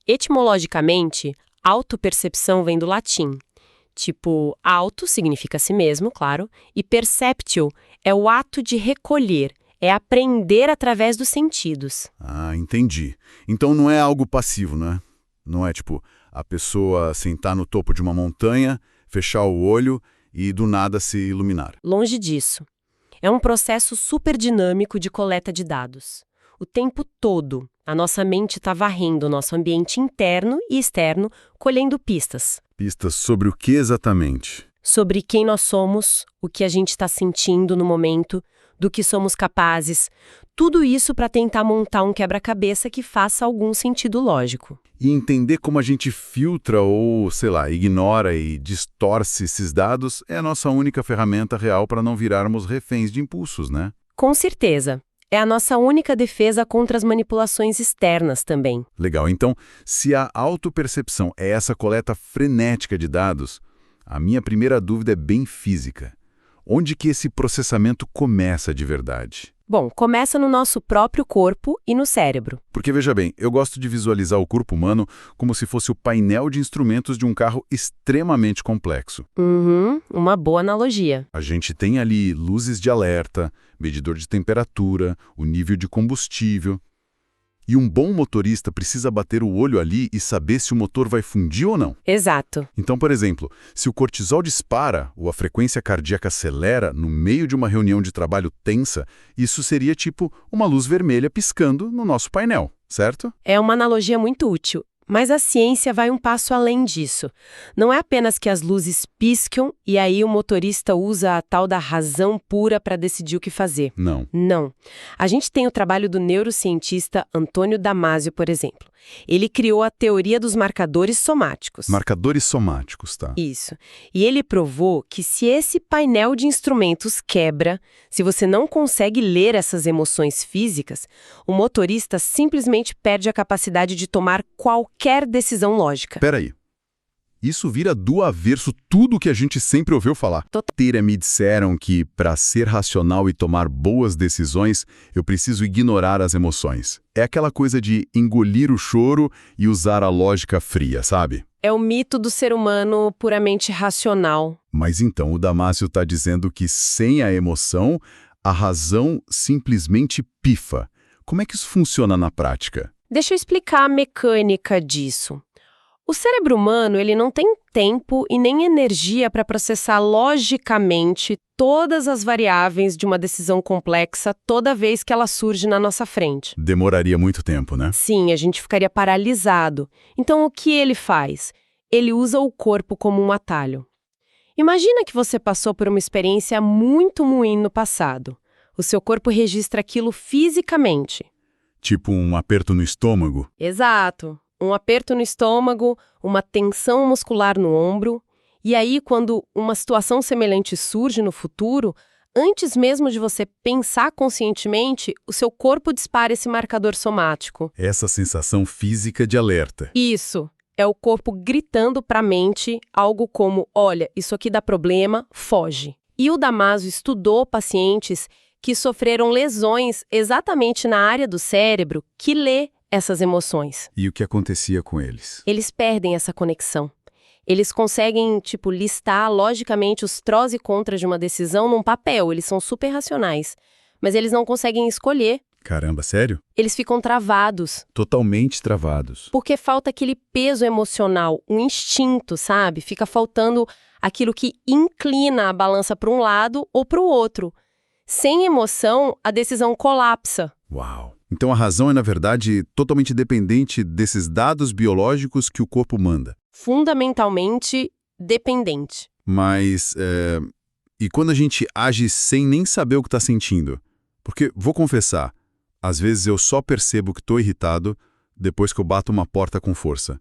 Etimologicamente, autopercepção vem do latim. Tipo, auto significa si mesmo, claro, e perceptio é o ato de recolher, é aprender através dos sentidos. Ah, entendi. Então não é algo passivo, né? Não é tipo a pessoa sentar no topo de uma montanha, fechar o olho e do nada se iluminar. Longe disso. É um processo super dinâmico de coleta de dados. O tempo todo, a nossa mente está varrendo o nosso ambiente interno e externo, colhendo pistas. Pistas sobre o que exatamente? Sobre quem nós somos, o que a gente está sentindo no momento, do que somos capazes. Tudo isso para tentar montar um quebra-cabeça que faça algum sentido lógico. E entender como a gente filtra ou, sei lá, ignora e distorce esses dados é a nossa única ferramenta real para não virarmos reféns de impulsos, né? Com certeza. É a nossa única defesa contra as manipulações externas também. Legal. Então, se a autopercepção é essa coleta frenética de dados, a minha primeira dúvida é bem física. Onde que esse processamento começa de verdade? Bom, começa no nosso próprio corpo e no cérebro. Porque, veja bem, eu gosto de visualizar o corpo humano como se fosse o painel de instrumentos de um carro extremamente complexo. Uma boa analogia. A gente tem ali luzes de alerta, medidor de temperatura, o nível de combustível. E um bom motorista precisa bater o olho ali e saber se o motor vai fundir ou não. Exato. Então, por exemplo, se o cortisol dispara ou a frequência cardíaca acelera no meio de uma reunião de trabalho tensa, isso seria tipo uma luz vermelha piscando no nosso painel, certo? É uma analogia muito útil. Mas a ciência vai um passo além disso. Não é apenas que as luzes piscam e aí o motorista usa a tal da razão pura para decidir o que fazer. Não. Não. A gente tem o trabalho do neurocientista Antônio Damasio, por exemplo. Ele criou a teoria dos marcadores somáticos. Marcadores somáticos, tá? Isso. E ele provou que se esse painel de instrumentos quebra, se você não consegue ler essas emoções físicas, o motorista simplesmente perde a capacidade de tomar qualquer decisão lógica. Peraí. Isso vira do avesso tudo que a gente sempre ouviu falar. Me disseram que, para ser racional e tomar boas decisões, eu preciso ignorar as emoções. É aquela coisa de engolir o choro e usar a lógica fria, sabe? É o mito do ser humano puramente racional. Mas então o Damasio está dizendo que sem a emoção, a razão simplesmente pifa. Como é que isso funciona na prática? Deixa eu explicar a mecânica disso. O cérebro humano, ele não tem tempo e nem energia para processar logicamente todas as variáveis de uma decisão complexa toda vez que ela surge na nossa frente. Demoraria muito tempo, né? Sim, a gente ficaria paralisado. Então, o que ele faz? Ele usa o corpo como um atalho. Imagina que você passou por uma experiência muito ruim no passado. O seu corpo registra aquilo fisicamente. Tipo um aperto no estômago? Exato. Um aperto no estômago, uma tensão muscular no ombro. E aí, quando uma situação semelhante surge no futuro, antes mesmo de você pensar conscientemente, o seu corpo dispara esse marcador somático. Essa sensação física de alerta. Isso. É o corpo gritando para a mente algo como, olha, isso aqui dá problema, foge. E o Damasio estudou pacientes que sofreram lesões exatamente na área do cérebro que lê essas emoções. E o que acontecia com eles? Eles perdem essa conexão. Eles conseguem, listar logicamente os prós e contras de uma decisão num papel. Eles são super racionais. Mas eles não conseguem escolher. Caramba, sério? Eles ficam travados. Totalmente travados. Porque falta aquele peso emocional, um instinto, sabe? Fica faltando aquilo que inclina a balança para um lado ou para o outro. Sem emoção, a decisão colapsa. Uau! Então a razão é, na verdade, totalmente dependente desses dados biológicos que o corpo manda. Fundamentalmente dependente. Mas, e quando a gente age sem nem saber o que está sentindo? Porque, vou confessar, às vezes eu só percebo que estou irritado depois que eu bato uma porta com força.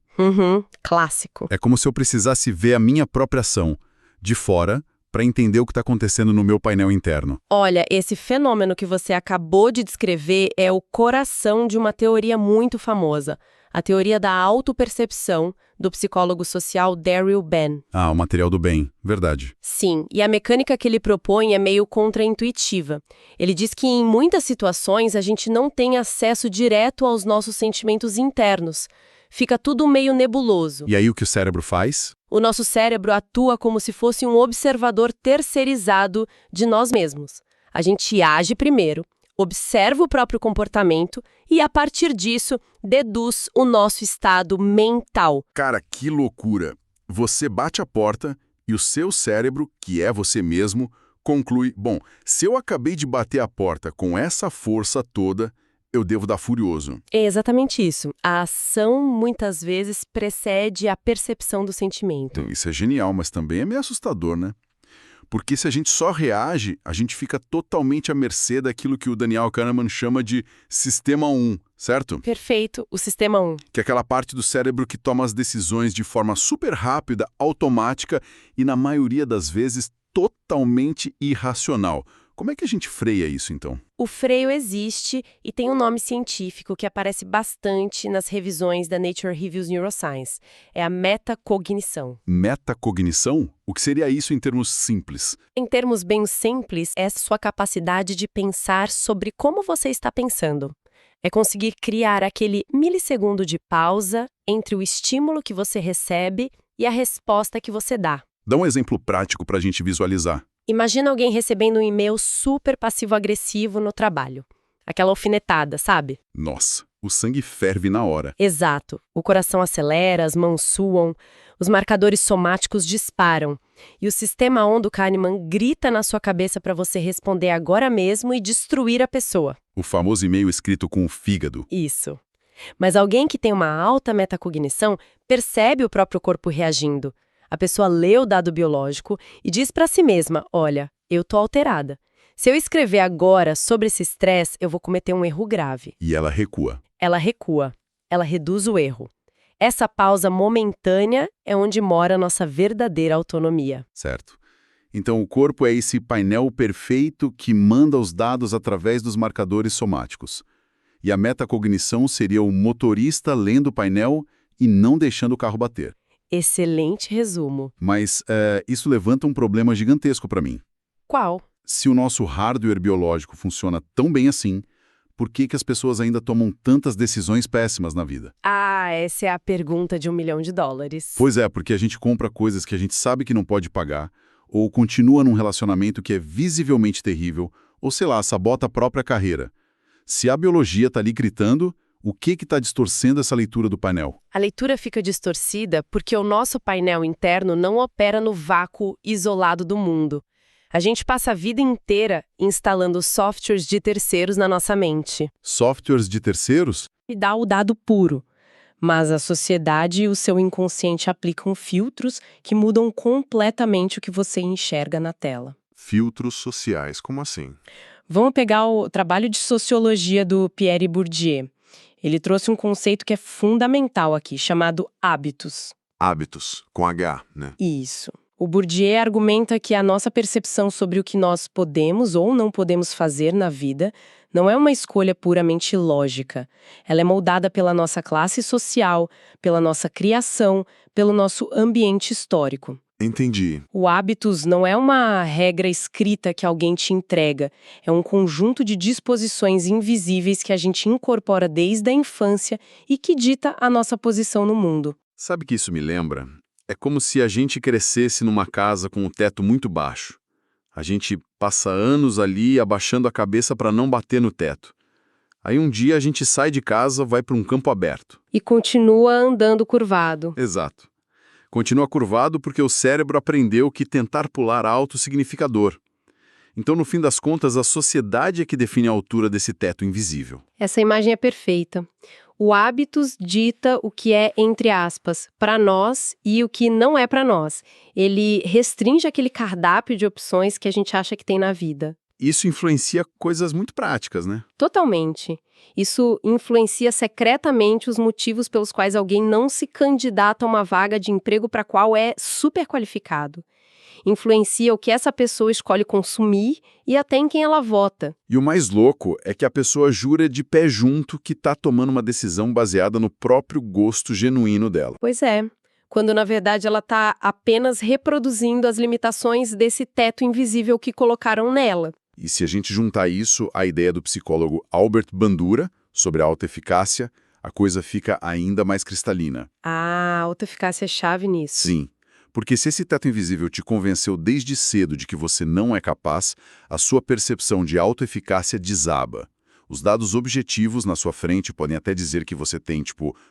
Clássico. É como se eu precisasse ver a minha própria ação, de fora, para entender o que está acontecendo no meu painel interno. Olha, esse fenômeno que você acabou de descrever é o coração de uma teoria muito famosa, a teoria da autopercepção, do psicólogo social Daryl Ben. Ah, o material do bem, verdade. Sim, e a mecânica que ele propõe é meio contraintuitiva. Ele diz que em muitas situações a gente não tem acesso direto aos nossos sentimentos internos. fica tudo meio nebuloso. E aí o que o cérebro faz? O nosso cérebro atua como se fosse um observador terceirizado de nós mesmos. A gente age primeiro, observa o próprio comportamento e, a partir disso, deduz o nosso estado mental. Cara, que loucura! Você bate a porta e o seu cérebro, que é você mesmo, conclui, bom, se eu acabei de bater a porta com essa força toda, eu devo dar furioso. É exatamente isso. A ação, muitas vezes, precede a percepção do sentimento. Isso é genial, mas também é meio assustador, né? Porque se a gente só reage, a gente fica totalmente à mercê daquilo que o Daniel Kahneman chama de Sistema 1, certo? Perfeito, o Sistema 1. Que é aquela parte do cérebro que toma as decisões de forma super rápida, automática e, na maioria das vezes, totalmente irracional. Como é que a gente freia isso, então? O freio existe e tem um nome científico que aparece bastante nas revisões da Nature Reviews Neuroscience. É a metacognição. Metacognição? O que seria isso em termos simples? Em termos bem simples, é sua capacidade de pensar sobre como você está pensando. É conseguir criar aquele milissegundo de pausa entre o estímulo que você recebe e a resposta que você dá. Dá um exemplo prático para a gente visualizar. Imagina alguém recebendo um e-mail super passivo-agressivo no trabalho. Aquela alfinetada, sabe? Nossa, o sangue ferve na hora. Exato. O coração acelera, as mãos suam, os marcadores somáticos disparam. E o sistema on do Kahneman grita na sua cabeça para você responder agora mesmo e destruir a pessoa. O famoso e-mail escrito com o fígado. Isso. Mas alguém que tem uma alta metacognição percebe o próprio corpo reagindo. A pessoa lê o dado biológico e diz para si mesma, olha, eu tô alterada. Se eu escrever agora sobre esse estresse, eu vou cometer um erro grave. E ela recua. Ela recua. Ela reduz o erro. Essa pausa momentânea é onde mora a nossa verdadeira autonomia. Certo. Então o corpo é esse painel perfeito que manda os dados através dos marcadores somáticos. E a metacognição seria o motorista lendo o painel e não deixando o carro bater. Excelente resumo. Mas isso levanta um problema gigantesco para mim. Qual? Se o nosso hardware biológico funciona tão bem assim, por que as pessoas ainda tomam tantas decisões péssimas na vida? Ah, essa é a pergunta de $1 milhão. Pois é, porque a gente compra coisas que a gente sabe que não pode pagar, ou continua num relacionamento que é visivelmente terrível, ou sei lá, sabota a própria carreira. Se a biologia está ali gritando, o que está distorcendo essa leitura do painel? A leitura fica distorcida porque o nosso painel interno não opera no vácuo isolado do mundo. A gente passa a vida inteira instalando softwares de terceiros na nossa mente. Softwares de terceiros? E dá o dado puro. Mas a sociedade e o seu inconsciente aplicam filtros que mudam completamente o que você enxerga na tela. Filtros sociais, como assim? Vamos pegar o trabalho de sociologia do Pierre Bourdieu. Ele trouxe um conceito que é fundamental aqui, chamado hábitos. Hábitos, com H, né? Isso. O Bourdieu argumenta que a nossa percepção sobre o que nós podemos ou não podemos fazer na vida não é uma escolha puramente lógica. Ela é moldada pela nossa classe social, pela nossa criação, pelo nosso ambiente histórico. Entendi. O hábitos não é uma regra escrita que alguém te entrega, é um conjunto de disposições invisíveis que a gente incorpora desde a infância e que dita a nossa posição no mundo. Sabe o que isso me lembra? É como se a gente crescesse numa casa com o teto muito baixo. A gente passa anos ali abaixando a cabeça para não bater no teto. Aí um dia a gente sai de casa, vai para um campo aberto. E continua andando curvado. Exato. Continua curvado porque o cérebro aprendeu que tentar pular alto significa dor. Então, no fim das contas, a sociedade é que define a altura desse teto invisível. Essa imagem é perfeita. O hábitos dita o que é, entre aspas, para nós e o que não é para nós. Ele restringe aquele cardápio de opções que a gente acha que tem na vida. Isso influencia coisas muito práticas, né? Totalmente. Isso influencia secretamente os motivos pelos quais alguém não se candidata a uma vaga de emprego para a qual é super qualificado. Influencia o que essa pessoa escolhe consumir e até em quem ela vota. E o mais louco é que a pessoa jura de pé junto que está tomando uma decisão baseada no próprio gosto genuíno dela. Pois é, quando na verdade ela está apenas reproduzindo as limitações desse teto invisível que colocaram nela. E se a gente juntar isso à ideia do psicólogo Albert Bandura sobre a autoeficácia, a coisa fica ainda mais cristalina. A autoeficácia é chave nisso. Sim, porque se esse teto invisível te convenceu desde cedo de que você não é capaz, a sua percepção de autoeficácia desaba. Os dados objetivos na sua frente podem até dizer que você tem,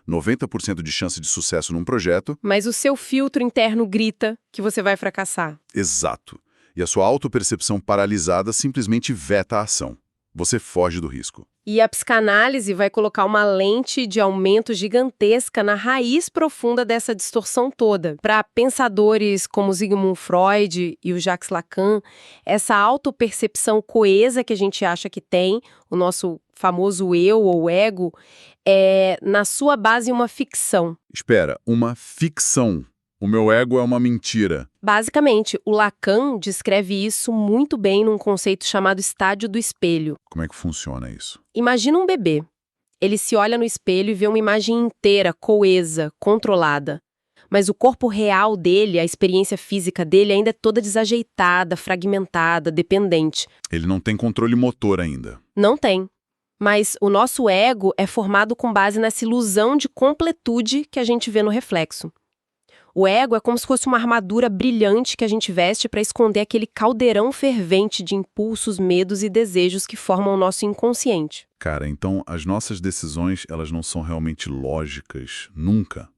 90% de chance de sucesso num projeto. Mas o seu filtro interno grita que você vai fracassar. Exato. E a sua autopercepção paralisada simplesmente veta a ação. Você foge do risco. E a psicanálise vai colocar uma lente de aumento gigantesca na raiz profunda dessa distorção toda. Para pensadores como Sigmund Freud e o Jacques Lacan, essa autopercepção coesa que a gente acha que tem, o nosso famoso eu ou ego, é, na sua base, uma ficção. Espera, uma ficção. O meu ego é uma mentira. Basicamente, o Lacan descreve isso muito bem num conceito chamado estádio do espelho. Como é que funciona isso? Imagina um bebê. Ele se olha no espelho e vê uma imagem inteira, coesa, controlada. Mas o corpo real dele, a experiência física dele ainda é toda desajeitada, fragmentada, dependente. Ele não tem controle motor ainda. Não tem. Mas o nosso ego é formado com base nessa ilusão de completude que a gente vê no reflexo. O ego é como se fosse uma armadura brilhante que a gente veste para esconder aquele caldeirão fervente de impulsos, medos e desejos que formam o nosso inconsciente. Cara, então as nossas decisões, elas não são realmente lógicas, nunca.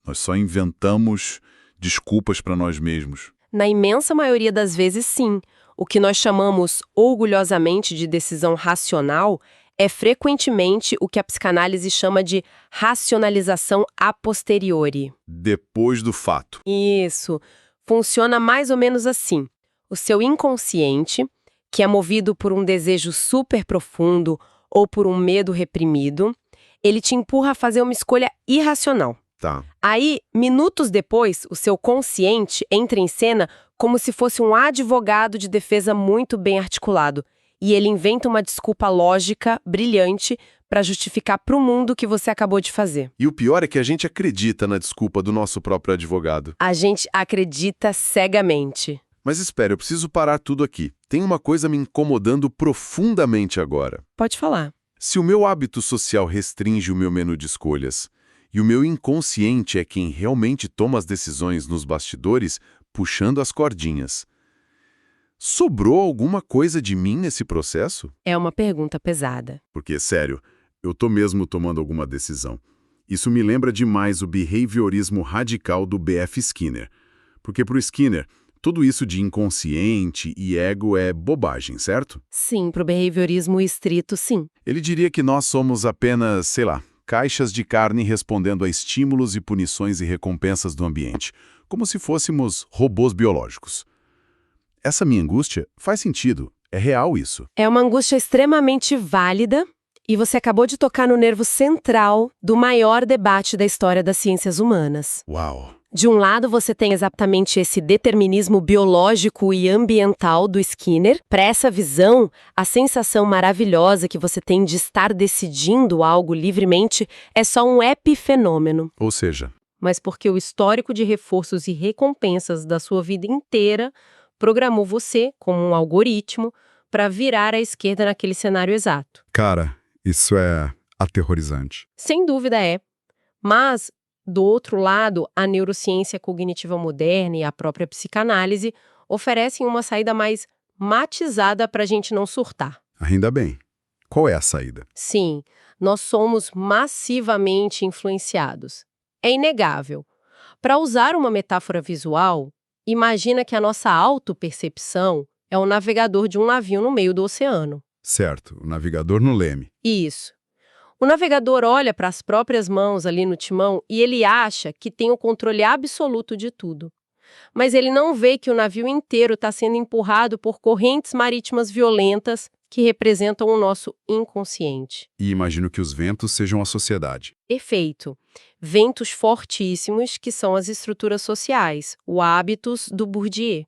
Nós só inventamos desculpas para nós mesmos. Na imensa maioria das vezes, sim. O que nós chamamos orgulhosamente de decisão racional é frequentemente o que a psicanálise chama de racionalização a posteriori. Depois do fato. Isso. Funciona mais ou menos assim. O seu inconsciente, que é movido por um desejo super profundo ou por um medo reprimido, ele te empurra a fazer uma escolha irracional. Tá. Aí, minutos depois, o seu consciente entra em cena como se fosse um advogado de defesa muito bem articulado. E ele inventa uma desculpa lógica, brilhante, para justificar para o mundo o que você acabou de fazer. E o pior é que a gente acredita na desculpa do nosso próprio advogado. A gente acredita cegamente. Mas espera, eu preciso parar tudo aqui. Tem uma coisa me incomodando profundamente agora. Pode falar. Se o meu hábito social restringe o meu menu de escolhas, e o meu inconsciente é quem realmente toma as decisões nos bastidores, puxando as cordinhas, sobrou alguma coisa de mim nesse processo? É uma pergunta pesada. Porque, sério, eu tô mesmo tomando alguma decisão. Isso me lembra demais o behaviorismo radical do B.F. Skinner. Porque pro Skinner, tudo isso de inconsciente e ego é bobagem, certo? Sim, pro behaviorismo estrito, sim. Ele diria que nós somos apenas, sei lá, caixas de carne respondendo a estímulos e punições e recompensas do ambiente, como se fôssemos robôs biológicos. Essa minha angústia faz sentido, é real isso. É uma angústia extremamente válida e você acabou de tocar no nervo central do maior debate da história das ciências humanas. Uau! De um lado, você tem exatamente esse determinismo biológico e ambiental do Skinner. Para essa visão, a sensação maravilhosa que você tem de estar decidindo algo livremente é só um epifenômeno. Ou seja, Mas porque o histórico de reforços e recompensas da sua vida inteira programou você, como um algoritmo, para virar à esquerda naquele cenário exato. cara, isso é aterrorizante. Sem dúvida é. Mas, do outro lado, a neurociência cognitiva moderna e a própria psicanálise oferecem uma saída mais matizada para a gente não surtar. Ainda bem. Qual é a saída? Sim, nós somos massivamente influenciados. É inegável. Para usar uma metáfora visual, imagina que a nossa autopercepção é o navegador de um navio no meio do oceano. Certo, o navegador no leme. Isso. O navegador olha para as próprias mãos ali no timão e ele acha que tem o controle absoluto de tudo. Mas ele não vê que o navio inteiro está sendo empurrado por correntes marítimas violentas que representam o nosso inconsciente. E imagino que os ventos sejam a sociedade. Perfeito. Ventos fortíssimos que são as estruturas sociais, o hábitos do Bourdieu.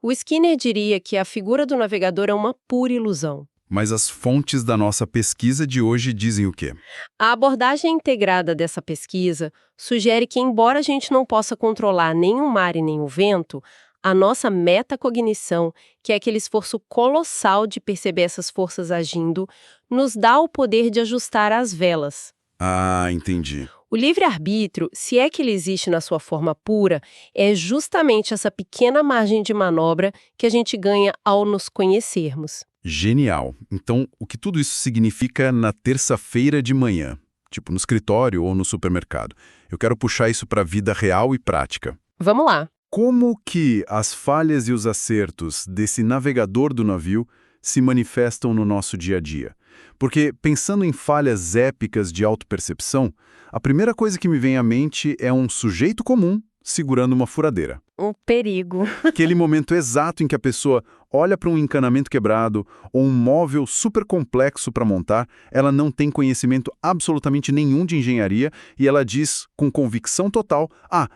O Skinner diria que a figura do navegador é uma pura ilusão. Mas as fontes da nossa pesquisa de hoje dizem o quê? A abordagem integrada dessa pesquisa sugere que, embora a gente não possa controlar nem o mar e nem o vento, a nossa metacognição, que é aquele esforço colossal de perceber essas forças agindo, nos dá o poder de ajustar as velas. Ah, entendi. O livre-arbítrio, se é que ele existe na sua forma pura, é justamente essa pequena margem de manobra que a gente ganha ao nos conhecermos. Genial. Então, o que tudo isso significa na terça-feira de manhã? Tipo, no escritório ou no supermercado. Eu quero puxar isso para a vida real e prática. Vamos lá. Como que as falhas e os acertos desse navegador do navio se manifestam no nosso dia a dia? Porque, pensando em falhas épicas de autopercepção, a primeira coisa que me vem à mente é um sujeito comum segurando uma furadeira. Um perigo. Aquele momento exato em que a pessoa olha para um encanamento quebrado ou um móvel super complexo para montar, ela não tem conhecimento absolutamente nenhum de engenharia e ela diz com convicção total,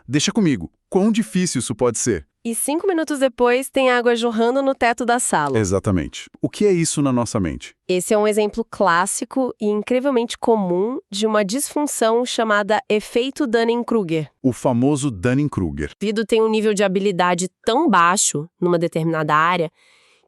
deixa comigo, quão difícil isso pode ser? E 5 minutos depois tem água jorrando no teto da sala. Exatamente. O que é isso na nossa mente? Esse é um exemplo clássico e incrivelmente comum de uma disfunção chamada efeito Dunning-Kruger. O famoso Dunning-Kruger. O indivíduo tem um nível de habilidade tão baixo numa determinada área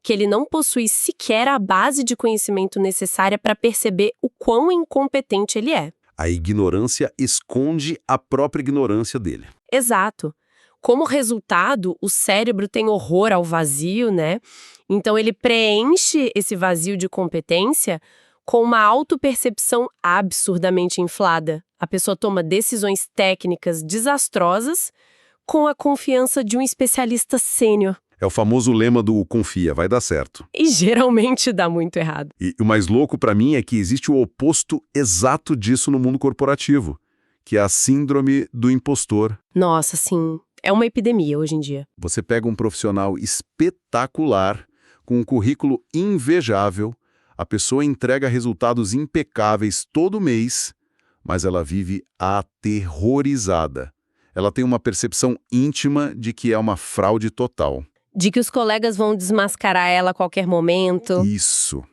que ele não possui sequer a base de conhecimento necessária para perceber o quão incompetente ele é. A ignorância esconde a própria ignorância dele. Exato. Como resultado, o cérebro tem horror ao vazio, né? Então ele preenche esse vazio de competência com uma autopercepção absurdamente inflada. A pessoa toma decisões técnicas desastrosas com a confiança de um especialista sênior. É o famoso lema do confia, vai dar certo. E geralmente dá muito errado. E o mais louco para mim é que existe o oposto exato disso no mundo corporativo, que é a síndrome do impostor. Nossa, sim. É uma epidemia hoje em dia. Você pega um profissional espetacular, com um currículo invejável, a pessoa entrega resultados impecáveis todo mês, mas ela vive aterrorizada. Ela tem uma percepção íntima de que é uma fraude total. De que os colegas vão desmascarar ela a qualquer momento. Isso.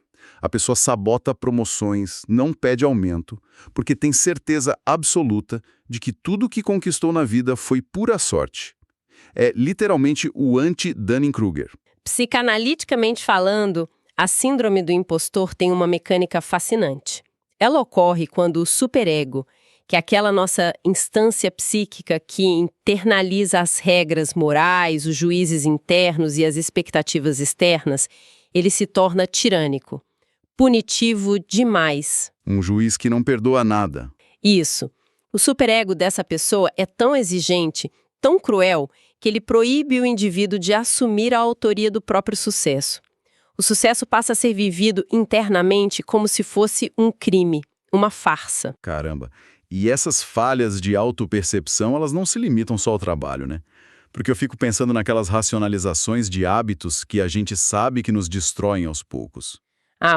A pessoa sabota promoções, não pede aumento, porque tem certeza absoluta de que tudo que conquistou na vida foi pura sorte. É literalmente o anti-Dunning-Kruger. Psicanaliticamente falando, a síndrome do impostor tem uma mecânica fascinante. Ela ocorre quando o superego, que é aquela nossa instância psíquica que internaliza as regras morais, os juízes internos e as expectativas externas, ele se torna tirânico. Punitivo demais. Um juiz que não perdoa nada. Isso. O superego dessa pessoa é tão exigente, tão cruel, que ele proíbe o indivíduo de assumir a autoria do próprio sucesso. O sucesso passa a ser vivido internamente como se fosse um crime, uma farsa. Caramba. E essas falhas de autopercepção, elas não se limitam só ao trabalho, né? Porque eu fico pensando naquelas racionalizações de hábitos que a gente sabe que nos destroem aos poucos.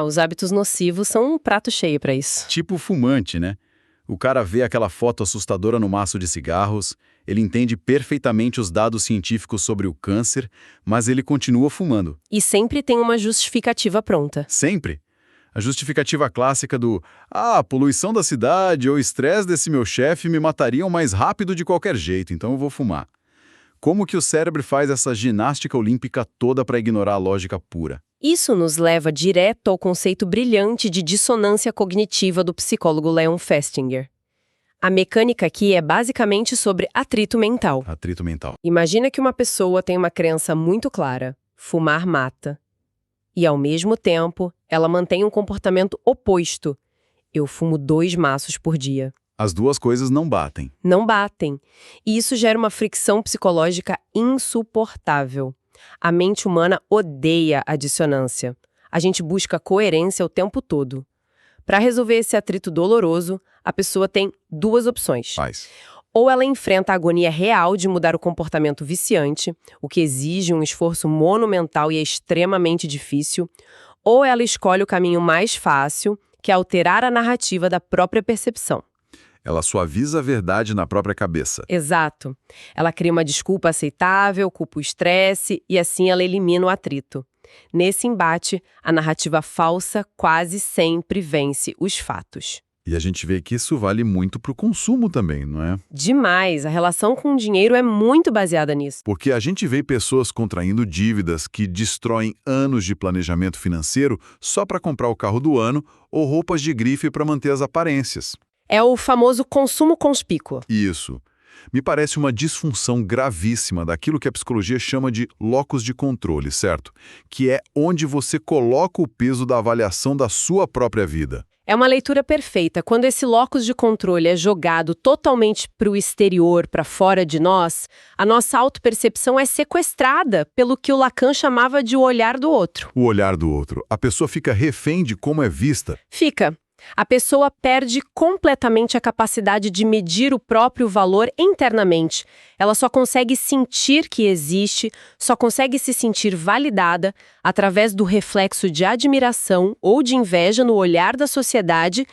Os hábitos nocivos são um prato cheio para isso. Tipo o fumante, né? O cara vê aquela foto assustadora no maço de cigarros, ele entende perfeitamente os dados científicos sobre o câncer, mas ele continua fumando. E sempre tem uma justificativa pronta. Sempre. A justificativa clássica do a poluição da cidade ou o estresse desse meu chefe me matariam mais rápido de qualquer jeito, então eu vou fumar. Como que o cérebro faz essa ginástica olímpica toda para ignorar a lógica pura? Isso nos leva direto ao conceito brilhante de dissonância cognitiva do psicólogo Leon Festinger. A mecânica aqui é basicamente sobre atrito mental. Atrito mental. Imagina que uma pessoa tem uma crença muito clara: fumar mata. E, ao mesmo tempo, ela mantém um comportamento oposto: eu fumo 2 maços por dia. As duas coisas não batem. Não batem. E isso gera uma fricção psicológica insuportável. A mente humana odeia a dissonância. A gente busca coerência o tempo todo. Para resolver esse atrito doloroso, a pessoa tem 2 opções. Faz. Ou ela enfrenta a agonia real de mudar o comportamento viciante, o que exige um esforço monumental e é extremamente difícil, ou ela escolhe o caminho mais fácil, que é alterar a narrativa da própria percepção. Ela suaviza a verdade na própria cabeça. Exato. Ela cria uma desculpa aceitável, culpa o estresse e assim ela elimina o atrito. Nesse embate, a narrativa falsa quase sempre vence os fatos. E a gente vê que isso vale muito para o consumo também, não é? Demais. A relação com o dinheiro é muito baseada nisso. Porque a gente vê pessoas contraindo dívidas que destroem anos de planejamento financeiro só para comprar o carro do ano ou roupas de grife para manter as aparências. É o famoso consumo conspícuo. Isso. Me parece uma disfunção gravíssima daquilo que a psicologia chama de locus de controle, certo? Que é onde você coloca o peso da avaliação da sua própria vida. É uma leitura perfeita. Quando esse locus de controle é jogado totalmente para o exterior, para fora de nós, a nossa autopercepção é sequestrada pelo que o Lacan chamava de o olhar do outro. O olhar do outro. A pessoa fica refém de como é vista. Fica. A pessoa perde completamente a capacidade de medir o próprio valor internamente. Ela só consegue sentir que existe, só consegue se sentir validada através do reflexo de admiração ou de inveja no olhar da sociedade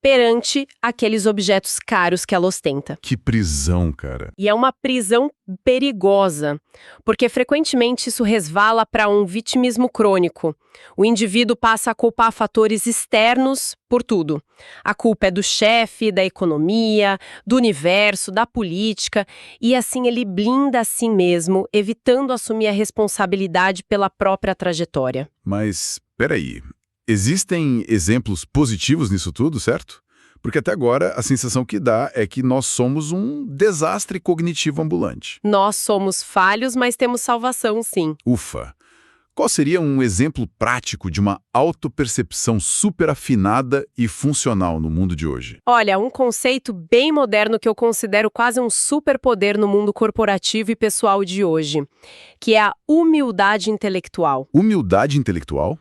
perante aqueles objetos caros que ela ostenta. Que prisão, cara. E é uma prisão perigosa, porque frequentemente isso resvala para um vitimismo crônico. O indivíduo passa a culpar fatores externos por tudo. A culpa é do chefe, da economia, do universo, da política, e assim ele blinda a si mesmo, evitando assumir a responsabilidade pela própria trajetória. Mas, peraí, existem exemplos positivos nisso tudo, certo? Porque até agora a sensação que dá é que nós somos um desastre cognitivo ambulante. Nós somos falhos, mas temos salvação, sim. Ufa! Qual seria um exemplo prático de uma autopercepção super afinada e funcional no mundo de hoje? Olha, um conceito bem moderno que eu considero quase um superpoder no mundo corporativo e pessoal de hoje, que é a humildade intelectual. Humildade intelectual?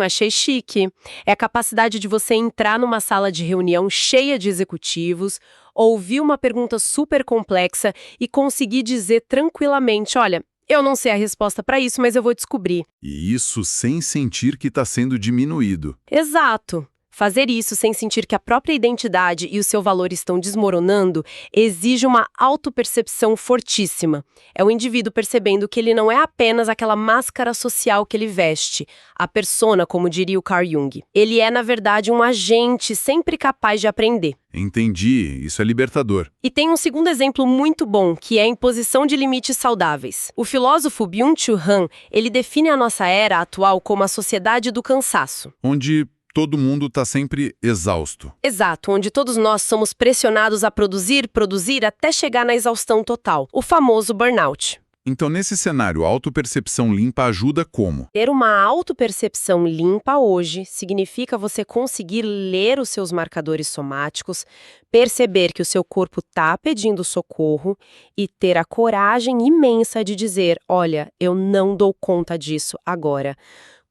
Achei chique. É a capacidade de você entrar numa sala de reunião cheia de executivos, ouvir uma pergunta super complexa e conseguir dizer tranquilamente, olha, eu não sei a resposta para isso, mas eu vou descobrir. E isso sem sentir que está sendo diminuído. Exato. Fazer isso sem sentir que a própria identidade e o seu valor estão desmoronando exige uma autopercepção fortíssima. É o indivíduo percebendo que ele não é apenas aquela máscara social que ele veste, a persona, como diria o Carl Jung. Ele é, na verdade, um agente sempre capaz de aprender. Entendi, isso é libertador. E tem um segundo exemplo muito bom, que é a imposição de limites saudáveis. O filósofo Byung-Chul Han, ele define a nossa era atual como a sociedade do cansaço. Onde todo mundo está sempre exausto. Exato, onde todos nós somos pressionados a produzir até chegar na exaustão total. O famoso burnout. Então, nesse cenário, a autopercepção limpa ajuda como? Ter uma autopercepção limpa hoje significa você conseguir ler os seus marcadores somáticos, perceber que o seu corpo está pedindo socorro e ter a coragem imensa de dizer, olha, eu não dou conta disso agora,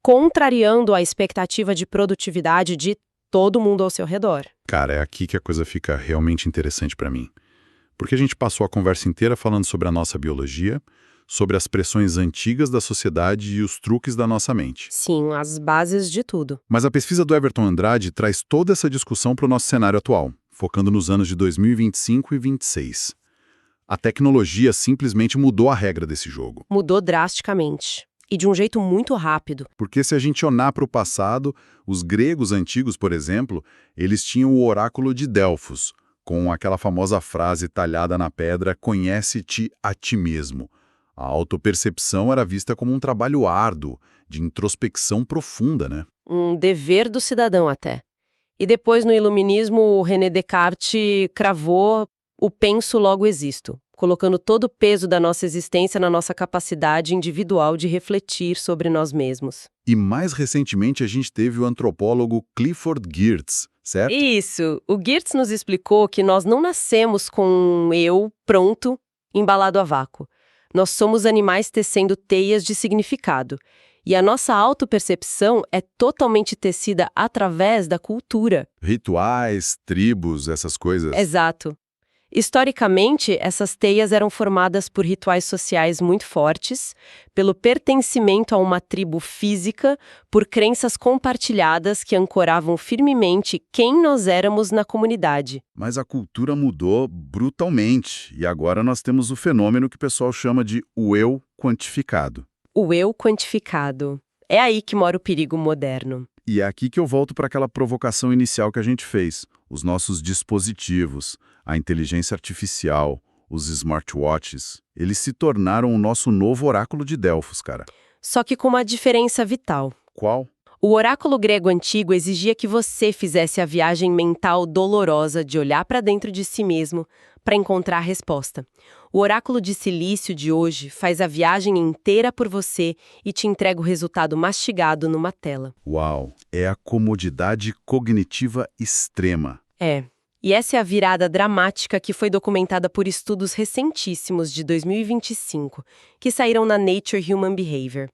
contrariando a expectativa de produtividade de todo mundo ao seu redor. Cara, é aqui que a coisa fica realmente interessante para mim. Porque a gente passou a conversa inteira falando sobre a nossa biologia, sobre as pressões antigas da sociedade e os truques da nossa mente. Sim, as bases de tudo. Mas a pesquisa do Everton Andrade traz toda essa discussão para o nosso cenário atual, focando nos anos de 2025 e 2026. A tecnologia simplesmente mudou a regra desse jogo. Mudou drasticamente. E de um jeito muito rápido. Porque se a gente olhar para o passado, os gregos antigos, por exemplo, eles tinham o oráculo de Delfos, com aquela famosa frase talhada na pedra, conhece-te a ti mesmo. A autopercepção era vista como um trabalho árduo, de introspecção profunda, né? Um dever do cidadão até. E depois no iluminismo, o René Descartes cravou o penso logo existo, colocando todo o peso da nossa existência na nossa capacidade individual de refletir sobre nós mesmos. E mais recentemente a gente teve o antropólogo Clifford Geertz, certo? Isso! O Geertz nos explicou que nós não nascemos com um eu pronto, embalado a vácuo. Nós somos animais tecendo teias de significado. E a nossa autopercepção é totalmente tecida através da cultura. Rituais, tribos, essas coisas. Exato. Historicamente, essas teias eram formadas por rituais sociais muito fortes, pelo pertencimento a uma tribo física, por crenças compartilhadas que ancoravam firmemente quem nós éramos na comunidade. Mas a cultura mudou brutalmente, e agora nós temos o fenômeno que o pessoal chama de o eu quantificado. O eu quantificado. É aí que mora o perigo moderno. E é aqui que eu volto para aquela provocação inicial que a gente fez. Os nossos dispositivos, a inteligência artificial, os smartwatches, eles se tornaram o nosso novo oráculo de Delfos, cara. Só que com uma diferença vital. Qual? O oráculo grego antigo exigia que você fizesse a viagem mental dolorosa de olhar para dentro de si mesmo para encontrar a resposta. O oráculo de Silício de hoje faz a viagem inteira por você e te entrega o resultado mastigado numa tela. Uau! É a comodidade cognitiva extrema. É. E essa é a virada dramática que foi documentada por estudos recentíssimos de 2025, que saíram na Nature Human Behavior.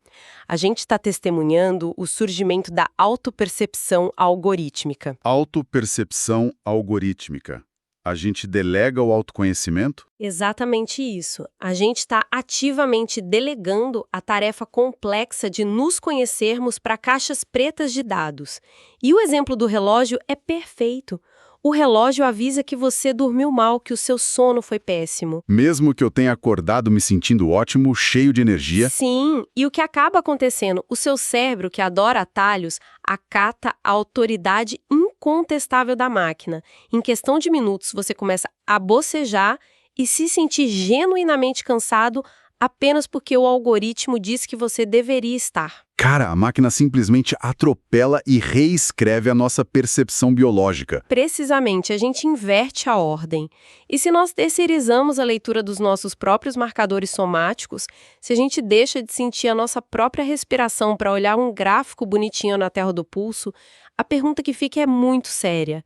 A gente está testemunhando o surgimento da autopercepção algorítmica. Autopercepção algorítmica. A gente delega o autoconhecimento? Exatamente isso. A gente está ativamente delegando a tarefa complexa de nos conhecermos para caixas pretas de dados. E o exemplo do relógio é perfeito. O relógio avisa que você dormiu mal, que o seu sono foi péssimo. Mesmo que eu tenha acordado me sentindo ótimo, cheio de energia. Sim, e o que acaba acontecendo? O seu cérebro, que adora atalhos, acata a autoridade incontestável da máquina. Em questão de minutos, você começa a bocejar e se sentir genuinamente cansado apenas porque o algoritmo diz que você deveria estar. Cara, a máquina simplesmente atropela e reescreve a nossa percepção biológica. Precisamente, a gente inverte a ordem. E se nós terceirizamos a leitura dos nossos próprios marcadores somáticos, se a gente deixa de sentir a nossa própria respiração para olhar um gráfico bonitinho na terra do pulso, a pergunta que fica é muito séria.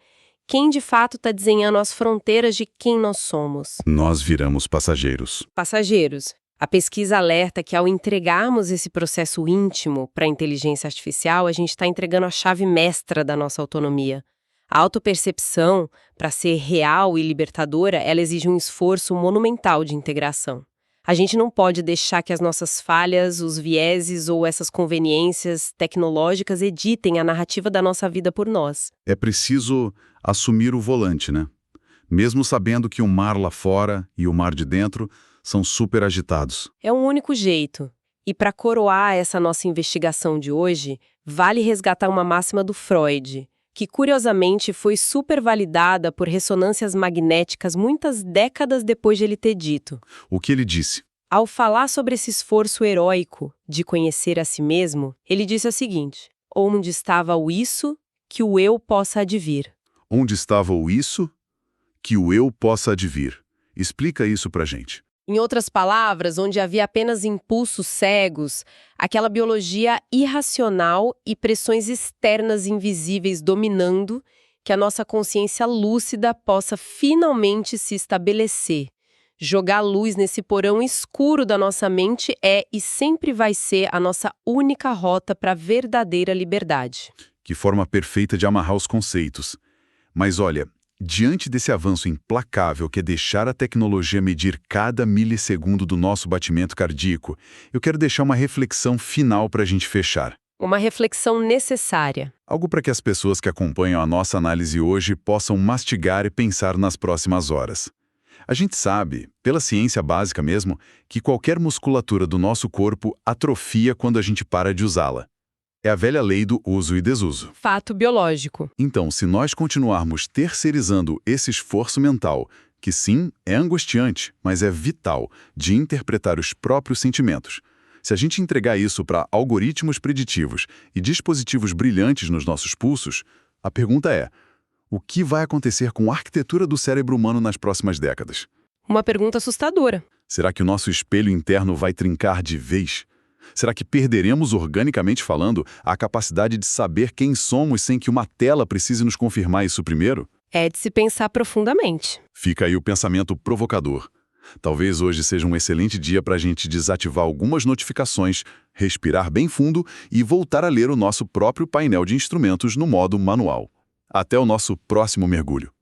Quem de fato está desenhando as fronteiras de quem nós somos? Nós viramos passageiros. Passageiros. A pesquisa alerta que ao entregarmos esse processo íntimo para a inteligência artificial, a gente está entregando a chave mestra da nossa autonomia. A autopercepção, para ser real e libertadora, ela exige um esforço monumental de integração. A gente não pode deixar que as nossas falhas, os vieses ou essas conveniências tecnológicas editem a narrativa da nossa vida por nós. É preciso assumir o volante, né? Mesmo sabendo que o mar lá fora e o mar de dentro são super agitados. É um único jeito. E para coroar essa nossa investigação de hoje, vale resgatar uma máxima do Freud, que curiosamente foi super validada por ressonâncias magnéticas muitas décadas depois de ele ter dito. O que ele disse? Ao falar sobre esse esforço heróico de conhecer a si mesmo, ele disse o seguinte: onde estava o isso que o eu possa advir? Onde estava o isso que o eu possa advir? Explica isso pra gente. Em outras palavras, onde havia apenas impulsos cegos, aquela biologia irracional e pressões externas invisíveis dominando, que a nossa consciência lúcida possa finalmente se estabelecer. Jogar luz nesse porão escuro da nossa mente é e sempre vai ser a nossa única rota para a verdadeira liberdade. Que forma perfeita de amarrar os conceitos. Mas olha, diante desse avanço implacável que é deixar a tecnologia medir cada milissegundo do nosso batimento cardíaco, eu quero deixar uma reflexão final para a gente fechar. Uma reflexão necessária. Algo para que as pessoas que acompanham a nossa análise hoje possam mastigar e pensar nas próximas horas. A gente sabe, pela ciência básica mesmo, que qualquer musculatura do nosso corpo atrofia quando a gente para de usá-la. É a velha lei do uso e desuso. Fato biológico. Então, se nós continuarmos terceirizando esse esforço mental, que sim, é angustiante, mas é vital, de interpretar os próprios sentimentos, se a gente entregar isso para algoritmos preditivos e dispositivos brilhantes nos nossos pulsos, a pergunta é: o que vai acontecer com a arquitetura do cérebro humano nas próximas décadas? Uma pergunta assustadora. Será que o nosso espelho interno vai trincar de vez? Será que perderemos, organicamente falando, a capacidade de saber quem somos sem que uma tela precise nos confirmar isso primeiro? É de se pensar profundamente. Fica aí o pensamento provocador. Talvez hoje seja um excelente dia para a gente desativar algumas notificações, respirar bem fundo e voltar a ler o nosso próprio painel de instrumentos no modo manual. Até o nosso próximo mergulho.